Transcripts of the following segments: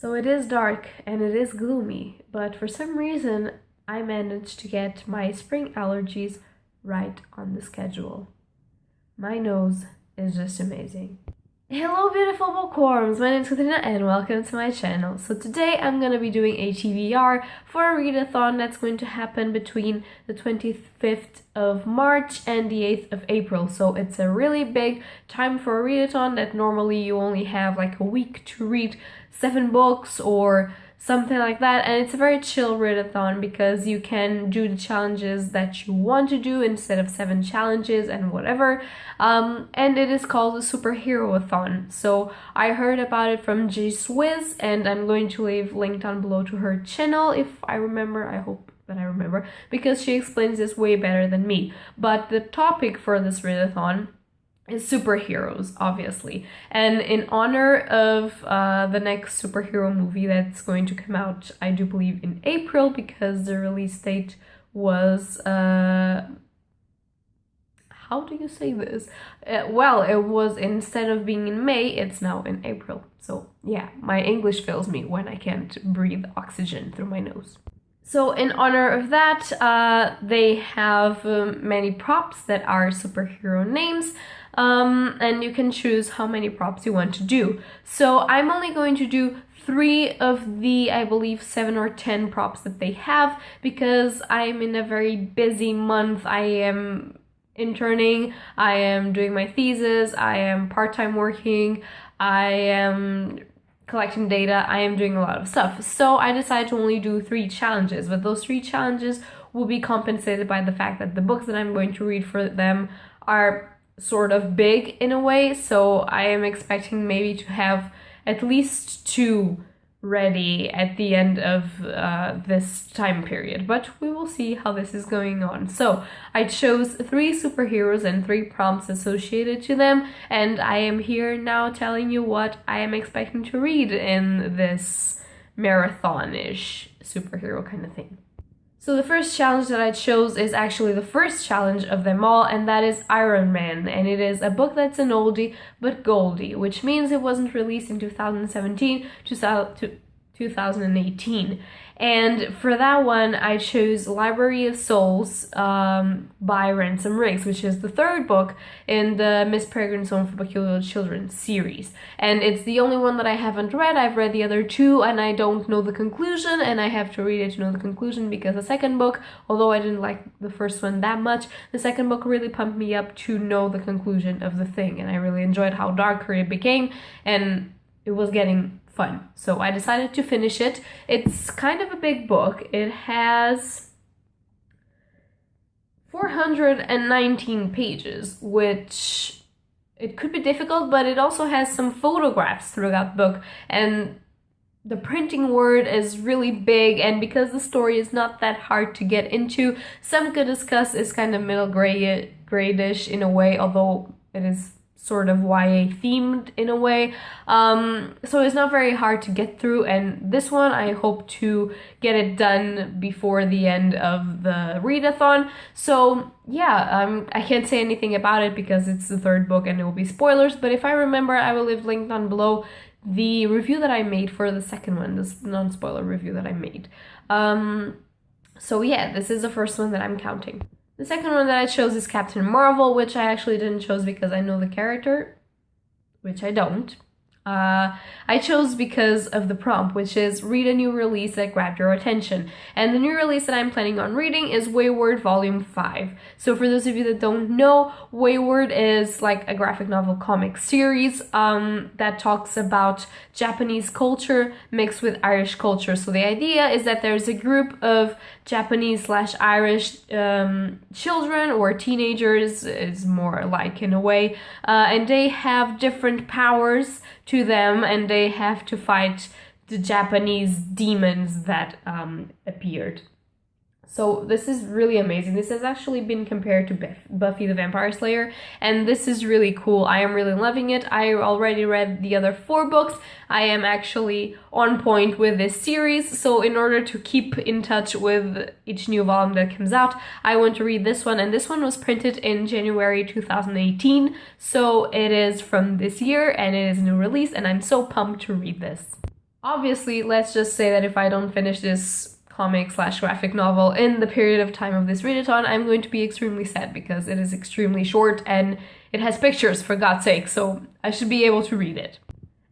So it is dark and it is gloomy, but for some reason I managed to get my spring allergies right on the schedule. My nose is just amazing. Hello beautiful bookworms, my name is Katarina and welcome to my channel. So today I'm going to be doing a TBR for a readathon that's going to happen between the 25th of March and the 8th of April. So it's a really big time for a readathon that normally you only have like a week to read 7 books or something like that, and it's a very chill readathon because you can do the challenges that you want to do instead of 7 challenges and whatever, and it is called the Superhero-a-thon. So I heard about it from J Swizz, and I'm going to leave link down below to her channel if I remember. I hope that I remember, because she explains this way better than me. But the topic for this readathon is superheroes, obviously, and in honor of the next superhero movie that's going to come out, I do believe in April, because the release date was how do you say this? Well, it was, instead of being in May, it's now in April. So yeah, my English fails me when I can't breathe oxygen through my nose. So in honor of that, they have many props that are superhero names, and you can choose how many props you want to do. So I'm only going to do 3 of the, I believe, 7 or 10 props that they have, because I'm in a very busy month. I am interning, I am doing my thesis, I am part-time working, I am collecting data, I am doing a lot of stuff. So I decided to only do 3 challenges, but those 3 challenges will be compensated by the fact that the books that I'm going to read for them are sort of big in a way. So I am expecting maybe to have at least 2 ready at the end of this time period, but we will see how this is going on. So I chose 3 superheroes and 3 prompts associated to them, and I am here now telling you what I am expecting to read in this marathon-ish superhero kind of thing. So the first challenge that I chose is actually the first challenge of them all, and that is Ironman, and it is a book that's an oldie but goldie, which means it wasn't released in 2017 to 2018. And for that one, I chose Library of Souls by Ransom Riggs, which is the 3rd book in the Miss Peregrine's Home for Peculiar Children series. And it's the only one that I haven't read. I've read the other 2, and I don't know the conclusion, and I have to read it to know the conclusion, because the second book, although I didn't like the first one that much, the second book really pumped me up to know the conclusion of the thing, and I really enjoyed how darker it became, and it was getting fun. So I decided to finish it. It's kind of a big book. It has 419 pages, which it could be difficult, but it also has some photographs throughout the book, and the printing word is really big, and because the story is not that hard to get into, some could discuss is kind of middle gradish in a way, although it is sort of YA themed in a way, so it's not very hard to get through, and this one I hope to get it done before the end of the readathon. So yeah, I can't say anything about it because it's the 3rd book and it will be spoilers, but if I remember, I will leave linked down below the review that I made for the second one, this non-spoiler review that I made. So yeah, this is the first one that I'm counting. The second one that I chose is Captain Marvel, which I actually didn't choose because I know the character, which I don't. I chose because of the prompt, which is read a new release that grabbed your attention. And the new release that I'm planning on reading is Wayward Volume 5. So for those of you that don't know, Wayward is like a graphic novel comic series that talks about Japanese culture mixed with Irish culture. So the idea is that there's a group of Japanese/Irish children, or teenagers is more like in a way, and they have different powers to them, and they have to fight the Japanese demons that appeared. So this is really amazing. This has actually been compared to Buffy the Vampire Slayer, and this is really cool. I am really loving it. I already read the other 4 books. I am actually on point with this series, so in order to keep in touch with each new volume that comes out, I want to read this one, and this one was printed in January 2018, so it is from this year, and it is a new release, and I'm so pumped to read this. Obviously, let's just say that if I don't finish this comic/graphic novel in the period of time of this readathon, I'm going to be extremely sad because it is extremely short and it has pictures, for God's sake, so I should be able to read it.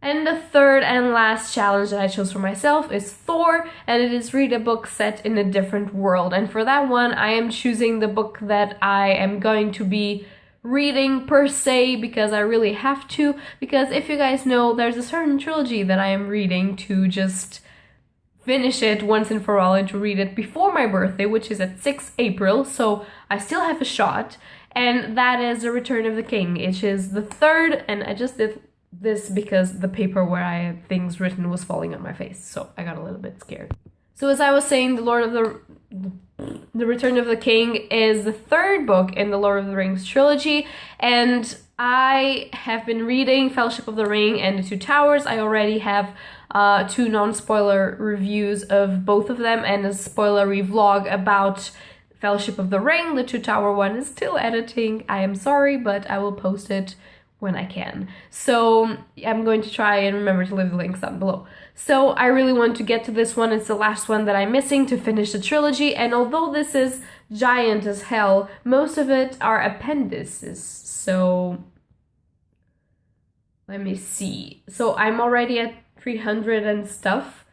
And the third and last challenge that I chose for myself is Thor, and it is read a book set in a different world. And for that one, I am choosing the book that I am going to be reading per se because I really have to. Because if you guys know, there's a certain trilogy that I am reading to just finish it once and for all and to read it before my birthday, which is at 6 April, so I still have a shot. And that is The Return of the King, which is the third, and I just did this because the paper where I had things written was falling on my face, so I got a little bit scared. So as I was saying, The Return of the King is the third book in the Lord of the Rings trilogy, and I have been reading Fellowship of the Ring and The Two Towers. I already have 2 non-spoiler reviews of both of them and a spoilery vlog about Fellowship of the Ring. The Two Tower one is still editing. I am sorry, but I will post it when I can. So I'm going to try and remember to leave the links down below. So I really want to get to this one. It's the last one that I'm missing to finish the trilogy, and although this is giant as hell, most of it are appendices. So let me see. So I'm already at 300 and stuff,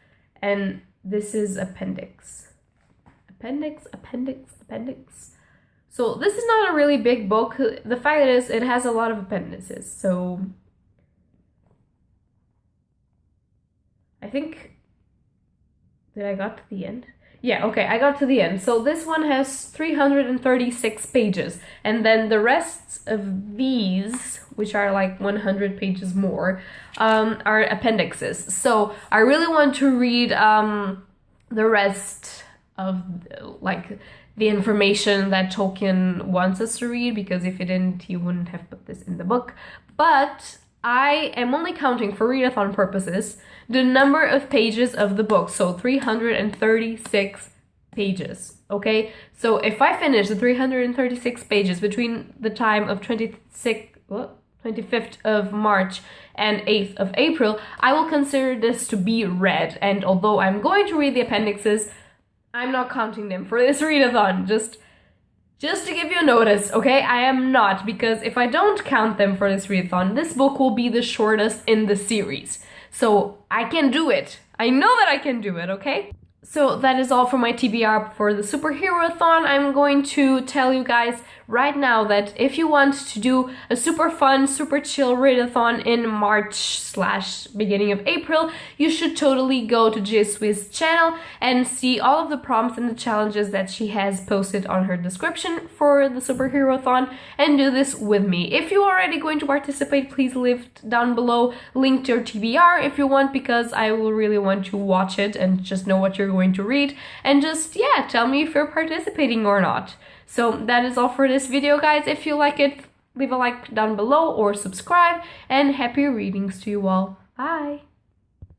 and this is appendix. Appendix. So this is not a really big book. The fact is, it has a lot of appendices. So I think, did I got to the end? Yeah, okay, I got to the end. So this one has 336 pages, and then the rest of these, which are like 100 pages more, are appendixes. So I really want to read the rest of like the information that Tolkien wants us to read, because if he didn't, he wouldn't have put this in the book. But I am only counting for readathon purposes the number of pages of the book, so 336 pages, okay? So if I finish the 336 pages between the time of 25th of March and 8th of April, I will consider this to be read. And although I'm going to read the appendixes, I'm not counting them for this readathon, just to give you a notice, okay? I am not, because if I don't count them for this readathon, this book will be the shortest in the series. So I can do it. I know that I can do it, okay? So that is all for my TBR for the Superhero-a-thon. I'm going to tell you guys right now that if you want to do a super fun, super chill readathon in March/beginning of April, you should totally go to Jiswee's channel and see all of the prompts and the challenges that she has posted on her description for the Superhero-a-thon and do this with me. If you're already going to participate, please leave down below link to your TBR if you want, because I will really want to watch it and just know what you're going to read, and just, yeah, tell me if you're participating or not. So that is all for this video, guys. If you like it, leave a like down below or subscribe, and happy readings to you all. Bye!